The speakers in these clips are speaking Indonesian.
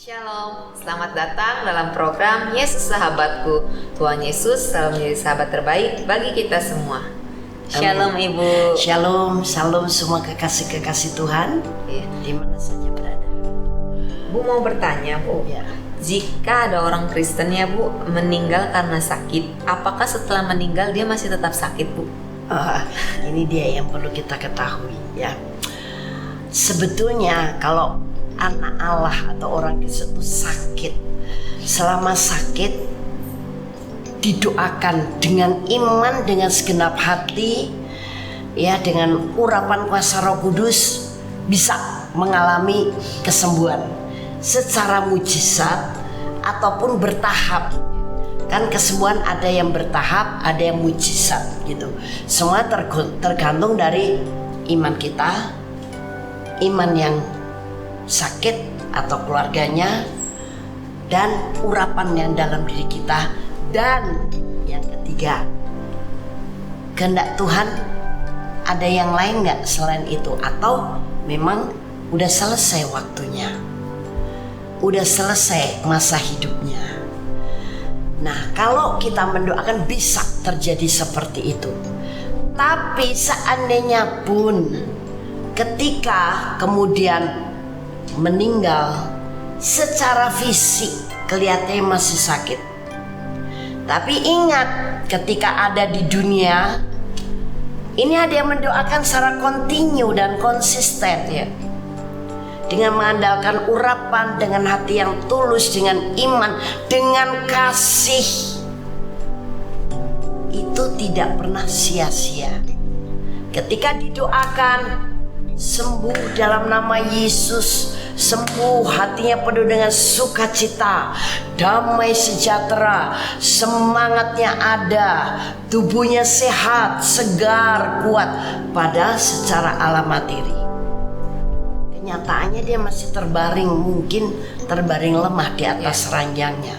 Shalom, selamat datang dalam program Yesus Sahabatku. Tuhan Yesus selalu menjadi sahabat terbaik bagi kita semua. Shalom Ibu. Shalom, salam semua kekasih-kekasih Tuhan di mana saja berada. Bu mau bertanya Bu, Ya. jika ada orang Kristen ya Bu meninggal karena sakit, apakah setelah meninggal dia masih tetap sakit Bu? Ini dia yang perlu kita ketahui ya. Sebetulnya kalau anak Allah atau orang Kristen itu sakit, selama sakit didoakan dengan iman, dengan segenap hati ya, dengan urapan kuasa Roh Kudus bisa mengalami kesembuhan secara mujizat ataupun bertahap. Kan kesembuhan ada yang bertahap, ada yang mujizat gitu. Semua tergantung dari iman kita, iman yang sakit atau keluarganya, dan urapan yang dalam diri kita. Dan yang ketiga, kehendak Tuhan ada yang lain nggak selain itu, atau memang udah selesai waktunya, udah selesai masa hidupnya. Nah, kalau kita mendoakan bisa terjadi seperti itu. Tapi seandainya pun ketika kemudian meninggal secara fisik kelihatannya masih sakit, tapi ingat ketika ada di dunia ini ada yang mendoakan secara kontinu dan konsisten ya, dengan mengandalkan urapan, dengan hati yang tulus, dengan iman, dengan kasih. Itu tidak pernah sia-sia. Ketika didoakan sembuh dalam nama Yesus, sembuh, hatinya penuh dengan sukacita, damai sejahtera, semangatnya ada, tubuhnya sehat, segar, kuat, padahal secara alam materi kenyataannya dia masih terbaring, mungkin terbaring lemah di atas ranjangnya.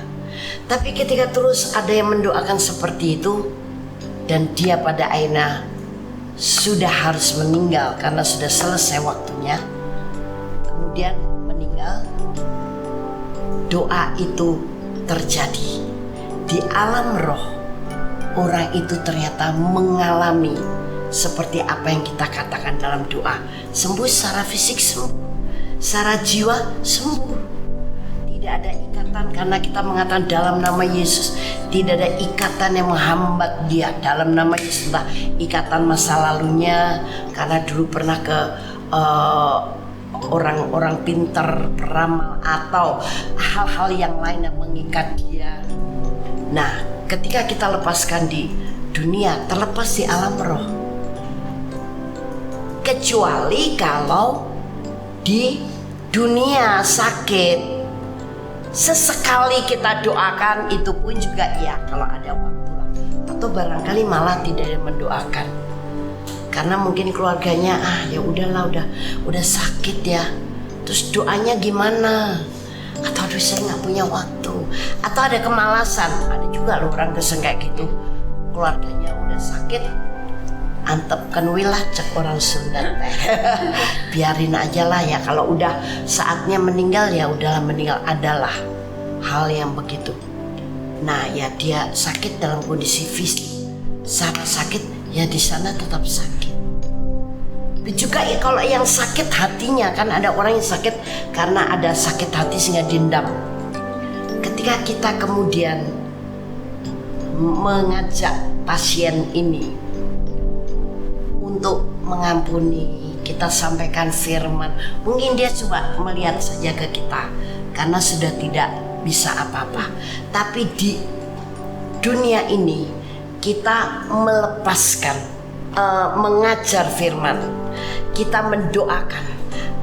Tapi ketika terus ada yang mendoakan seperti itu, dan dia pada akhirnya sudah harus meninggal karena sudah selesai waktunya, kemudian meninggal, doa itu terjadi di alam roh. Orang itu ternyata mengalami seperti apa yang kita katakan dalam doa, sembuh secara fisik, sembuh secara jiwa, sembuh. Tidak ada ikatan, karena kita mengatakan dalam nama Yesus tidak ada ikatan yang menghambat dia. Dalam nama Yesus, entah ikatan masa lalunya karena dulu pernah ke orang-orang pintar, peramal, atau hal-hal yang lain yang mengikat dia. Nah, ketika kita lepaskan di dunia, terlepas di alam roh. Kecuali kalau di dunia sakit, sesekali kita doakan, itu pun juga ya kalau ada waktu lah. Atau barangkali malah tidak ada mendoakan karena mungkin keluarganya ya udahlah, udah sakit ya, terus doanya gimana, atau aduh saya nggak punya waktu, atau ada kemalasan. Ada juga loh orang keseng kayak gitu, keluarganya udah sakit, antepkan wilah cek orang Sunda biarin aja lah ya, kalau udah saatnya meninggal ya udahlah meninggal. Adalah hal yang begitu. Nah ya, dia sakit dalam kondisi fisik, sana sakit ya di sana tetap sakit. Juga ya kalau yang sakit hatinya, kan ada orang yang sakit karena ada sakit hati sehingga dendam. Ketika kita kemudian mengajak pasien ini untuk mengampuni, kita sampaikan firman, mungkin dia coba melihat saja ke kita karena sudah tidak bisa apa-apa. Tapi di dunia ini kita melepaskan, mengajar firman, kita mendoakan.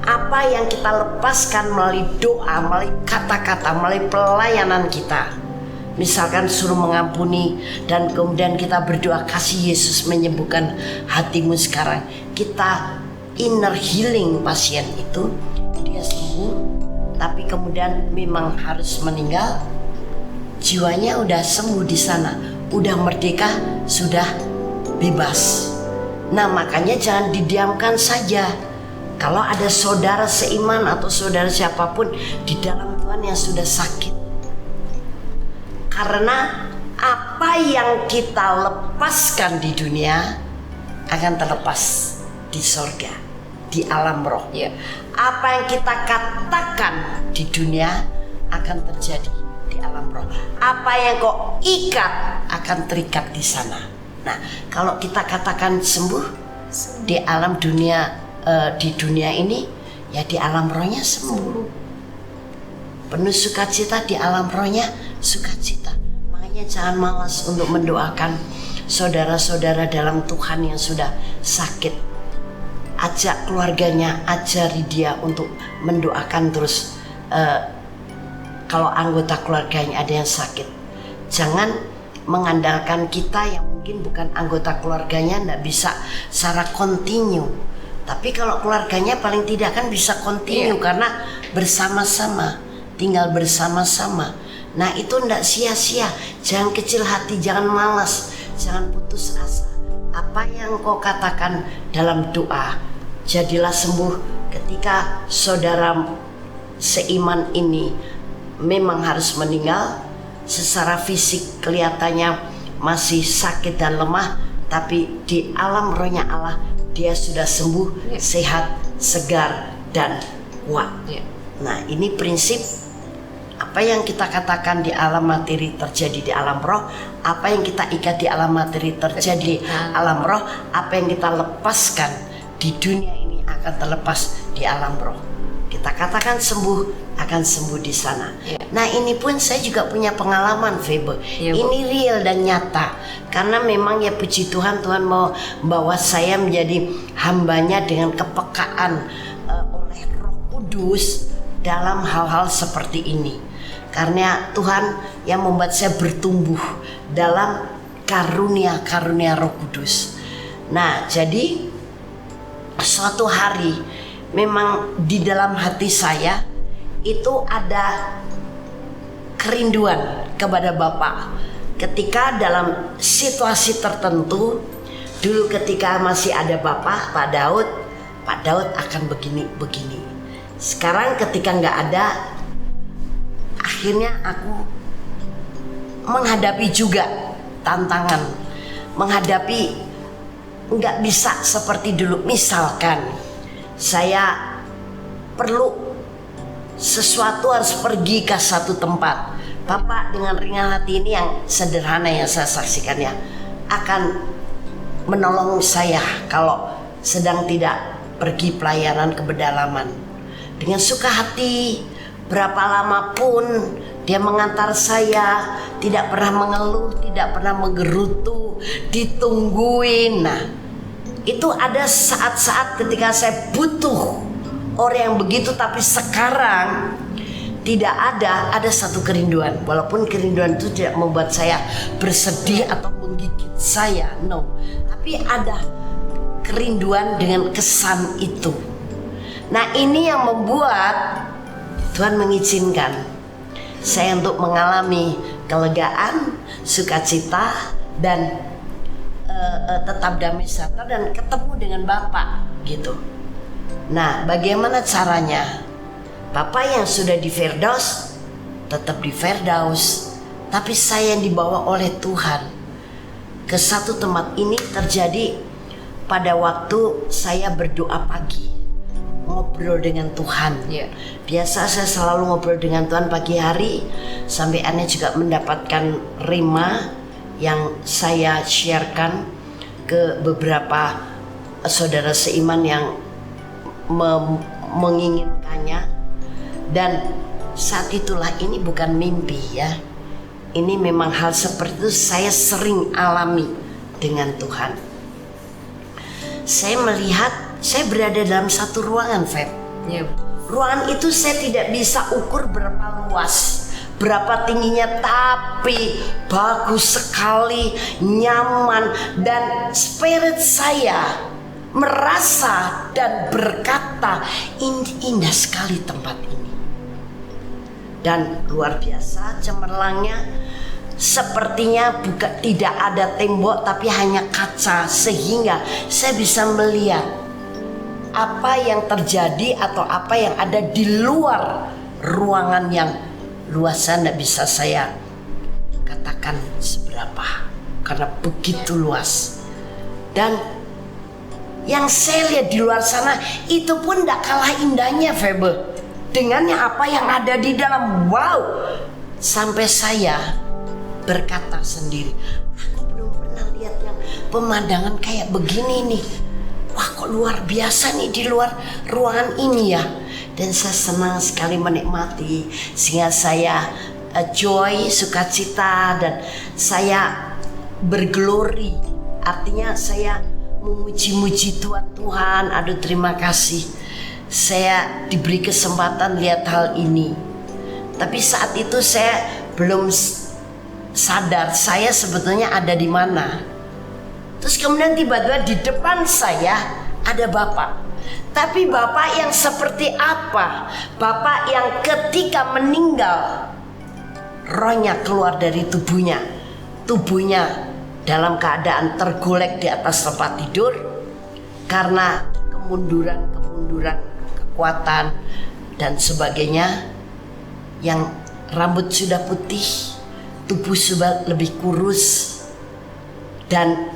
Apa yang kita lepaskan melalui doa, melalui kata-kata, melalui pelayanan kita, misalkan suruh mengampuni, dan kemudian kita berdoa kasih Yesus menyembuhkan hatimu sekarang. Kita inner healing pasien itu, dia sembuh, tapi kemudian memang harus meninggal. Jiwanya udah sembuh di sana, udah merdeka, sudah bebas. Nah makanya jangan didiamkan saja. Kalau ada saudara seiman atau saudara siapapun di dalam Tuhan Tuhan yang sudah sakit. Karena apa yang kita lepaskan di dunia akan terlepas di sorga, di alam roh. Ya. Apa yang kita katakan di dunia akan terjadi di alam roh. Apa yang kau ikat akan terikat di sana. Nah, kalau kita katakan sembuh di alam dunia, di dunia ini, ya di alam rohnya sembuh. Penuh sukacita, di alam rohnya sukacita. Makanya jangan malas untuk mendoakan saudara-saudara dalam Tuhan yang sudah sakit. Ajak keluarganya, ajari dia untuk mendoakan terus. Kalau anggota keluarganya ada yang sakit, jangan mengandalkan kita yang mungkin bukan anggota keluarganya, tidak bisa secara kontinu. Tapi kalau keluarganya paling tidak kan bisa kontinu, karena bersama-sama, tinggal bersama-sama. Nah itu tidak sia-sia. Jangan kecil hati, jangan malas, jangan putus asa. Apa yang kau katakan dalam doa, jadilah sembuh. Ketika saudara seiman ini memang harus meninggal, secara fisik kelihatannya masih sakit dan lemah, tapi di alam rohnya Allah dia sudah sembuh, sehat, segar, dan kuat. Nah ini prinsip. Apa yang kita katakan di alam materi terjadi di alam roh. Apa yang kita ikat di alam materi terjadi di alam roh. Apa yang kita lepaskan di dunia ini akan terlepas di alam roh. Kita katakan sembuh, akan sembuh di sana. Nah ini pun saya juga punya pengalaman, Febe. Ini real dan nyata. Karena memang ya puji Tuhan, Tuhan mau bawa saya menjadi hambanya dengan kepekaan oleh Roh Kudus dalam hal-hal seperti ini. Karena Tuhan yang membuat saya bertumbuh dalam karunia-karunia Roh Kudus. Nah jadi suatu hari memang di dalam hati saya itu ada kerinduan kepada Bapa. Ketika dalam situasi tertentu, dulu ketika masih ada Bapa, Pak Daud akan begini. Sekarang ketika nggak ada, akhirnya aku menghadapi juga tantangan, menghadapi nggak bisa seperti dulu. Misalkan saya perlu sesuatu, harus pergi ke satu tempat. Bapak dengan ringan hati ini yang sederhana yang saya saksikan ya, akan menolong saya kalau sedang tidak pergi pelayanan ke pedalaman. Dengan suka hati, berapa lama pun dia mengantar saya, tidak pernah mengeluh, tidak pernah menggerutu, ditungguin. Nah itu ada saat-saat ketika saya butuh orang yang begitu, tapi sekarang tidak ada satu kerinduan. Walaupun kerinduan itu tidak membuat saya bersedih atau menggigit saya, no. Tapi ada kerinduan dengan kesan itu. Nah ini yang membuat Tuhan mengizinkan saya untuk mengalami kelegaan, sukacita, dan tetap damai sejahtera dan ketemu dengan Bapak gitu. Nah bagaimana caranya? Bapak yang sudah di Firdaus tetap di Firdaus, tapi saya yang dibawa oleh Tuhan ke satu tempat. Ini terjadi pada waktu saya berdoa pagi, ngobrol dengan Tuhan. Biasa saya selalu ngobrol dengan Tuhan pagi hari, sampai aneh juga mendapatkan rema yang saya sharekan ke beberapa saudara seiman yang menginginkannya. Dan saat itulah, ini bukan mimpi ya, ini memang hal seperti itu saya sering alami dengan Tuhan. Saya melihat saya berada dalam satu ruangan, Feb. Ruangan itu saya tidak bisa ukur berapa luas, berapa tingginya, tapi bagus sekali, nyaman, dan spirit saya merasa dan berkata, indah sekali tempat ini. Dan luar biasa cemerlangnya, sepertinya tidak ada tembok tapi hanya kaca, sehingga saya bisa melihat apa yang terjadi atau apa yang ada di luar ruangan yang luasnya tidak bisa saya katakan seberapa, karena begitu luas. Dan yang saya lihat di luar sana itu pun tidak kalah indahnya, Febe, dengan apa yang ada di dalam. Wow, sampai saya berkata sendiri, aku belum pernah lihat yang pemandangan kayak begini nih. Wah, kok luar biasa nih di luar ruangan ini ya. Dan saya senang sekali menikmati, sehingga saya joy, sukacita, dan saya berglori. Artinya saya memuji-muji Tuhan. Aduh, terima kasih saya diberi kesempatan lihat hal ini. Tapi saat itu saya belum sadar saya sebetulnya ada di mana. Terus kemudian tiba-tiba di depan saya ada Bapak. Tapi Bapak yang seperti apa? Bapak yang ketika meninggal rohnya keluar dari tubuhnya. Tubuhnya dalam keadaan tergolek di atas tempat tidur karena kemunduran kekuatan dan sebagainya. Yang rambut sudah putih, tubuh sudah lebih kurus, dan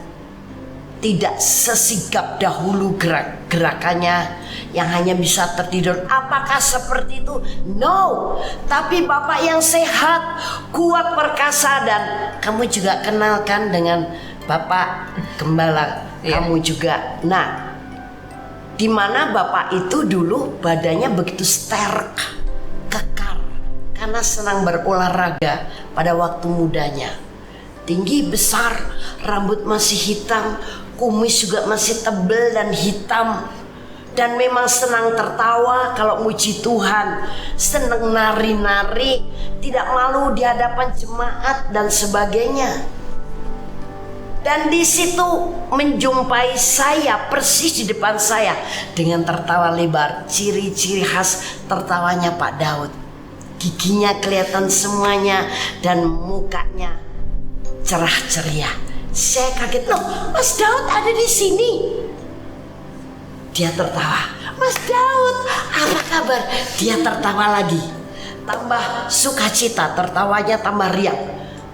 tidak sesigap dahulu gerakannya yang hanya bisa tertidur. Apakah seperti itu? No. Tapi Bapak yang sehat, kuat, perkasa, dan kamu juga kenalkan dengan Bapak Gembala. Kamu juga. Nah, di mana Bapak itu dulu badannya begitu sterk, kekar, karena senang berolahraga pada waktu mudanya. Tinggi, besar, rambut masih hitam, kumis juga masih tebal dan hitam. Dan memang senang tertawa kalau muji Tuhan, senang nari-nari, tidak malu di hadapan jemaat dan sebagainya. Dan di situ menjumpai saya persis di depan saya dengan tertawa lebar, ciri-ciri khas tertawanya Pak Daud. Giginya kelihatan semuanya dan mukanya cerah ceria. Saya kaget, loh, Mas Daud ada di sini. Dia tertawa, Mas Daud, apa kabar? Dia tertawa lagi, tambah sukacita, tertawanya tambah riang.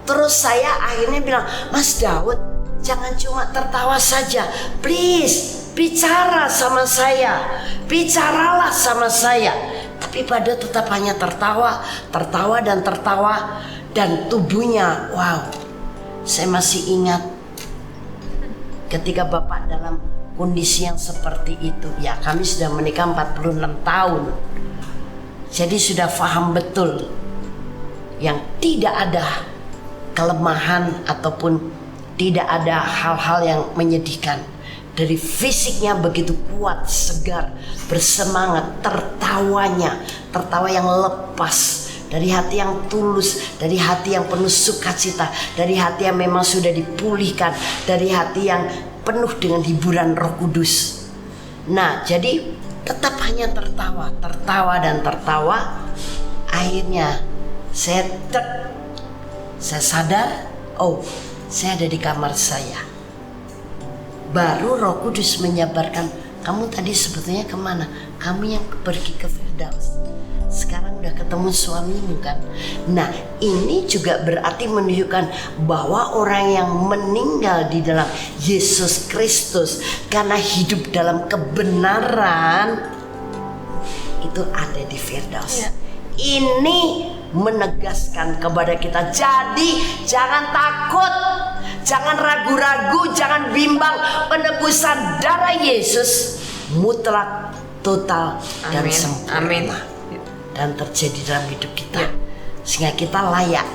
Terus saya akhirnya bilang, Mas Daud, jangan cuma tertawa saja, please bicara sama saya, bicaralah sama saya. Tapi pada tetap hanya tertawa dan tubuhnya, wow. Saya masih ingat ketika Bapak dalam kondisi yang seperti itu. Ya, kami sudah menikah 46 tahun. Jadi sudah paham betul yang tidak ada kelemahan ataupun tidak ada hal-hal yang menyedihkan. Dari fisiknya begitu kuat, segar, bersemangat, tertawa yang lepas, dari hati yang tulus, dari hati yang penuh sukacita, dari hati yang memang sudah dipulihkan, dari hati yang penuh dengan hiburan Roh Kudus. Nah, jadi tetap hanya tertawa. Akhirnya saya sadar, oh, saya ada di kamar saya. Baru Roh Kudus menyabarkan, kamu tadi sebetulnya kemana? Kamu yang pergi ke Firdaus. Sekarang udah ketemu suamimu kan? Nah, ini juga berarti menunjukkan bahwa orang yang meninggal di dalam Yesus Kristus karena hidup dalam kebenaran itu ada di Firdaus. Ya. Ini menegaskan kepada kita, jadi jangan takut, jangan ragu-ragu, jangan bimbang. Penebusan darah Yesus mutlak, total, dan sempurna. Amin. Dan terjadi dalam hidup kita, sehingga kita layak.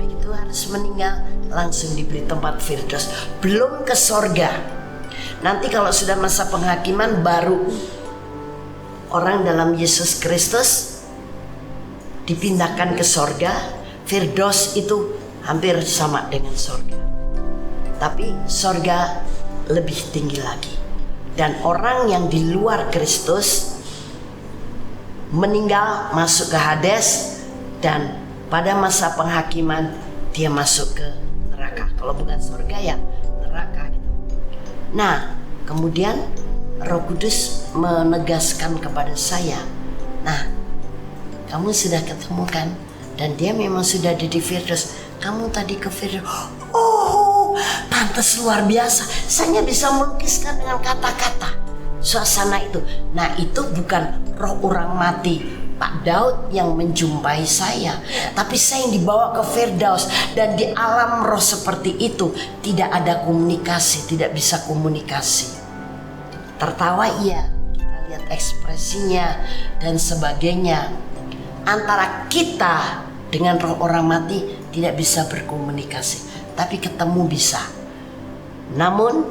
Begitu harus meninggal langsung diberi tempat Firdaus, belum ke sorga. Nanti kalau sudah masa penghakiman, baru orang dalam Yesus Kristus dipindahkan ke sorga. Firdaus itu hampir sama dengan sorga, tapi sorga lebih tinggi lagi. Dan orang yang di luar Kristus meninggal masuk ke Hades, dan pada masa penghakiman dia masuk ke neraka. Kalau bukan surga ya neraka gitu. Nah, kemudian Roh Kudus menegaskan kepada saya, nah, kamu sudah ketemu kan? Dan dia memang sudah ada di Firdaus. Kamu tadi ke Firdaus. Oh, pantas luar biasa. Saya bisa melukiskan dengan kata-kata suasana itu. Nah, itu bukan roh orang mati Pak Daud yang menjumpai saya, tapi saya yang dibawa ke Firdaus. Dan di alam roh seperti itu tidak ada komunikasi, tidak bisa komunikasi. Tertawa iya, kita lihat ekspresinya dan sebagainya. Antara kita dengan roh orang mati tidak bisa berkomunikasi, tapi ketemu bisa. Namun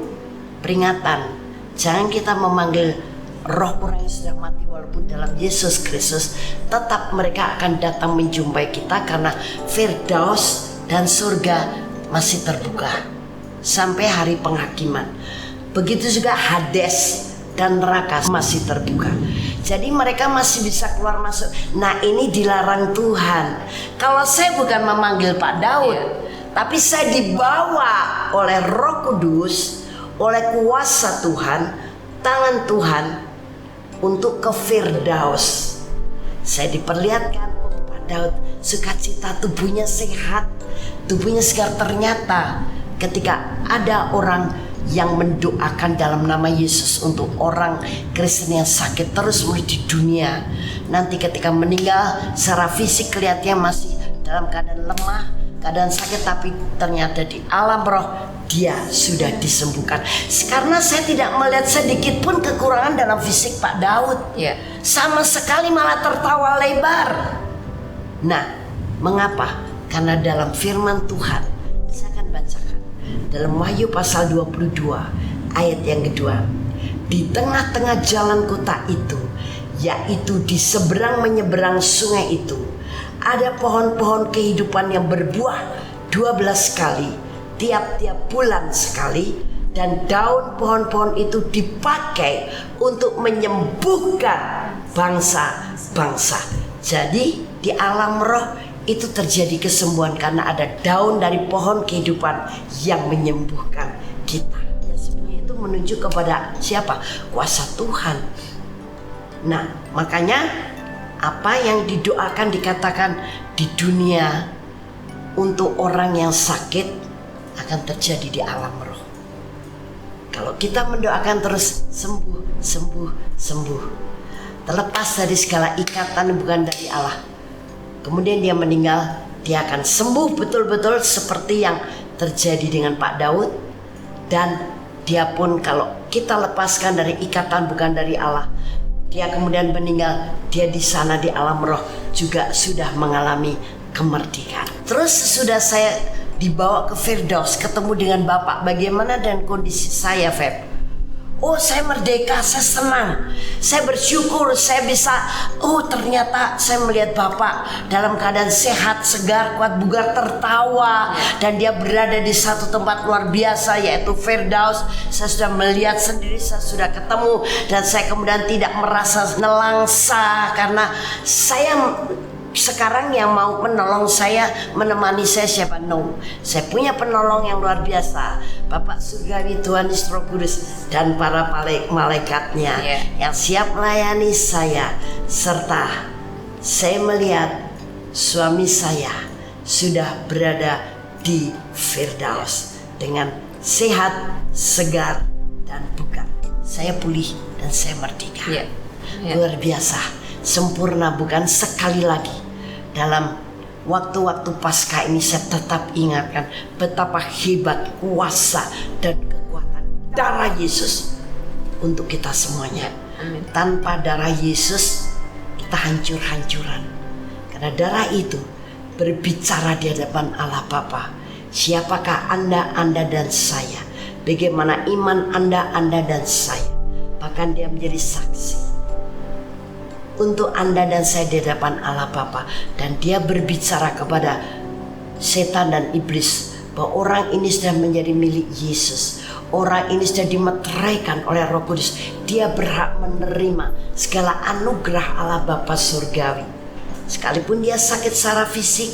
peringatan, jangan kita memanggil roh orang yang sudah mati walaupun dalam Yesus Kristus. Tetap mereka akan datang menjumpai kita karena Firdaus dan surga masih terbuka sampai hari penghakiman. Begitu juga Hades dan neraka masih terbuka. Jadi mereka masih bisa keluar masuk. Nah, ini dilarang Tuhan. Kalau saya bukan memanggil Pak Daud, tapi saya dibawa oleh Roh Kudus, oleh kuasa Tuhan, tangan Tuhan untuk ke Firdaus. Saya diperlihatkan, oh Pak Daud, sukacita, tubuhnya sehat, tubuhnya segar. Ternyata ketika ada orang yang mendoakan dalam nama Yesus untuk orang Kristen yang sakit terus di dunia, nanti ketika meninggal secara fisik kelihatannya masih dalam keadaan lemah, keadaan sakit, tapi ternyata di alam roh dia sudah disembuhkan. Karena saya tidak melihat sedikit pun kekurangan dalam fisik Pak Daud, sama sekali malah tertawa lebar. Nah, mengapa? Karena dalam firman Tuhan, saya akan bacakan dalam Wahyu pasal 22 ayat yang kedua. Di tengah-tengah jalan kota itu, yaitu di seberang menyeberang sungai itu, ada pohon-pohon kehidupan yang berbuah 12 kali, tiap-tiap bulan sekali. Dan daun pohon-pohon itu dipakai untuk menyembuhkan bangsa-bangsa. Jadi di alam roh itu terjadi kesembuhan karena ada daun dari pohon kehidupan yang menyembuhkan kita. Ya, sebenarnya itu menunjuk kepada siapa? Kuasa Tuhan. Nah, makanya apa yang didoakan dikatakan di dunia untuk orang yang sakit akan terjadi di alam roh. Kalau kita mendoakan terus sembuh, sembuh, sembuh, terlepas dari segala ikatan bukan dari Allah, kemudian dia meninggal, dia akan sembuh betul-betul seperti yang terjadi dengan Pak Daud. Dan dia pun kalau kita lepaskan dari ikatan bukan dari Allah, dia kemudian meninggal, dia di sana di alam roh juga sudah mengalami kemerdekaan. Terus sudah saya dibawa ke Firdaus, ketemu dengan Bapak. Bagaimana dan kondisi saya, Feb? Oh, saya merdeka, saya senang, saya bersyukur, saya bisa. Oh, ternyata saya melihat Bapak dalam keadaan sehat, segar, kuat, bugar, tertawa. Dan dia berada di satu tempat luar biasa, yaitu Firdaus. Saya sudah melihat sendiri, saya sudah ketemu. Dan saya kemudian tidak merasa nelangsa, karena saya sekarang yang mau menolong saya, menemani saya siapa? No, saya punya penolong yang luar biasa, Bapak Surgawi, Tuhan Yesus Roh Kudus dan para malaikatnya yang siap melayani saya. Serta saya melihat suami saya sudah berada di Firdaus dengan sehat, segar dan bugar. Saya pulih dan saya merdeka. Luar biasa, sempurna. Bukan sekali lagi dalam waktu-waktu Paskah ini saya tetap ingatkan betapa hebat kuasa dan kekuatan darah Yesus untuk kita semuanya. Amin. Tanpa darah Yesus kita hancur-hancuran, karena darah itu berbicara di hadapan Allah Bapa. Siapakah Anda dan saya? Bagaimana iman Anda dan saya? Bahkan dia menjadi saksi untuk Anda dan saya di hadapan Allah Bapa. Dan dia berbicara kepada setan dan iblis bahwa orang ini sudah menjadi milik Yesus. Orang ini sudah dimeteraikan oleh Roh Kudus. Dia berhak menerima segala anugerah Allah Bapa surgawi. Sekalipun dia sakit secara fisik,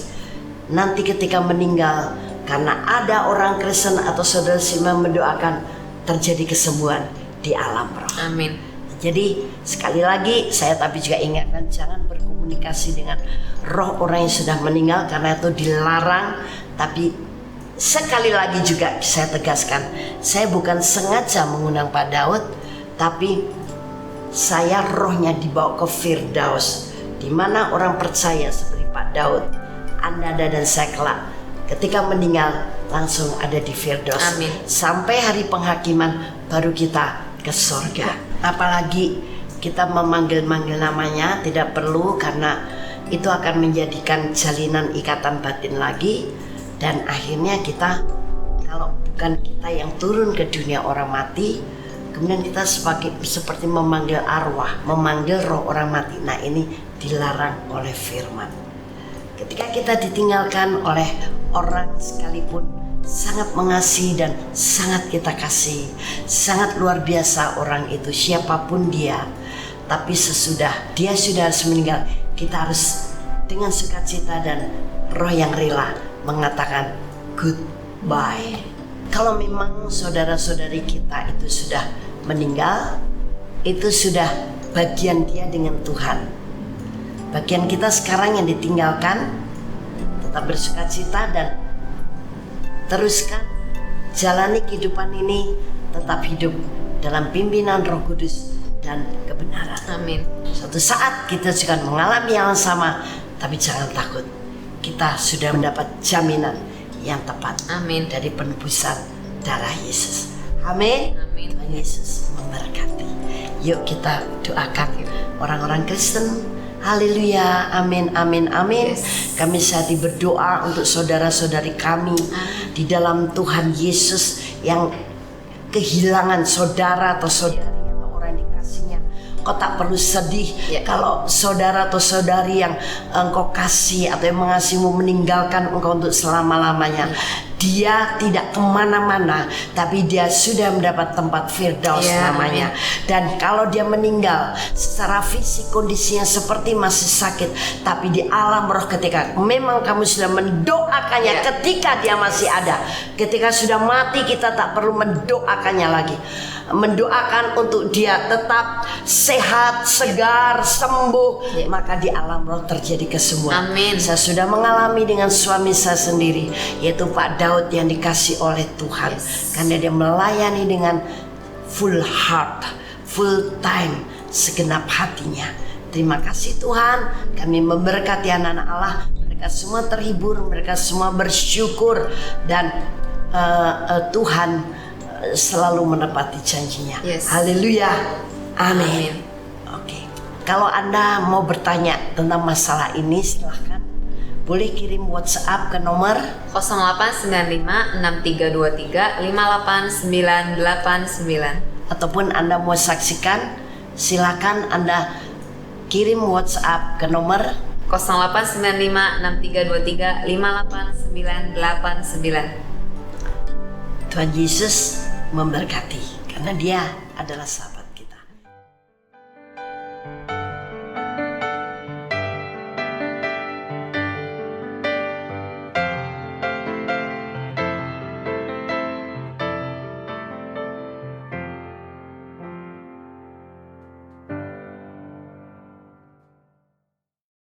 nanti ketika meninggal, karena ada orang Kristen atau saudara Sima mendoakan, terjadi kesembuhan di alam roh. Amin. Jadi sekali lagi saya tapi juga ingatkan, jangan berkomunikasi dengan roh orang yang sudah meninggal karena itu dilarang. Tapi sekali lagi juga saya tegaskan, saya bukan sengaja mengundang Pak Daud, tapi saya rohnya dibawa ke Firdaus, di mana orang percaya seperti Pak Daud, Anda dan saya kelak ketika meninggal langsung ada di Firdaus. Amin. Sampai hari penghakiman baru kita ke surga. Apalagi kita memanggil-manggil namanya tidak perlu, karena itu akan menjadikan jalinan ikatan batin lagi. Dan akhirnya kita, kalau bukan kita yang turun ke dunia orang mati, kemudian kita seperti memanggil arwah, memanggil roh orang mati. Nah, ini dilarang oleh firman. Ketika kita ditinggalkan oleh orang sekalipun sangat mengasihi dan sangat kita kasih, sangat luar biasa orang itu, siapapun dia, tapi sesudah dia sudah harus meninggal, kita harus dengan sukacita dan roh yang rela mengatakan goodbye. Kalau memang saudara-saudari kita itu sudah meninggal, itu sudah bagian dia dengan Tuhan. Bagian kita sekarang yang ditinggalkan, tetap bersukacita dan teruskan jalani kehidupan ini, tetap hidup dalam pimpinan Roh Kudus dan kebenaran. Amin. Suatu saat kita juga mengalami yang sama, tapi jangan takut. Kita sudah mendapat jaminan yang tepat. Amin. Dari penebusan darah Yesus. Amin. Amin. Tuhan Yesus memberkati. Yuk kita doakan orang-orang Kristen. Haleluya, amin, amin, amin. Yes. Kami saat ini berdoa untuk saudara-saudari kami di dalam Tuhan Yesus yang kehilangan saudara atau saudari atau orang dikasihnya. Kau tak perlu sedih kalau saudara atau saudari yang engkau kasih atau yang mengasihimu meninggalkan engkau untuk selama-lamanya. Dia tidak kemana-mana, tapi dia sudah mendapat tempat Firdaus namanya. Dan kalau dia meninggal secara fisik kondisinya seperti masih sakit, tapi di alam roh ketika memang kamu sudah mendoakannya ketika dia masih ada. Ketika sudah mati kita tak perlu mendoakannya lagi. Mendoakan untuk dia tetap sehat, segar, sembuh. Maka di alam roh terjadi kesembuhan. Amin. Saya sudah mengalami dengan suami saya sendiri, yaitu Pak Daud yang dikasih oleh Tuhan. Karena dia melayani dengan full heart, full time, segenap hatinya. Terima kasih Tuhan, kami memberkati anak-anak Allah. Mereka semua terhibur, mereka semua bersyukur, dan Tuhan selalu menepati janjinya. Haleluya, amin. Oke. Kalau Anda mau bertanya tentang masalah ini, silahkan. Boleh kirim WhatsApp ke nomor 0895635899. Ataupun Anda mau saksikan, silakan Anda kirim WhatsApp ke nomor 089563235899. Tuhan Yesus memberkati karena Dia adalah sahabat.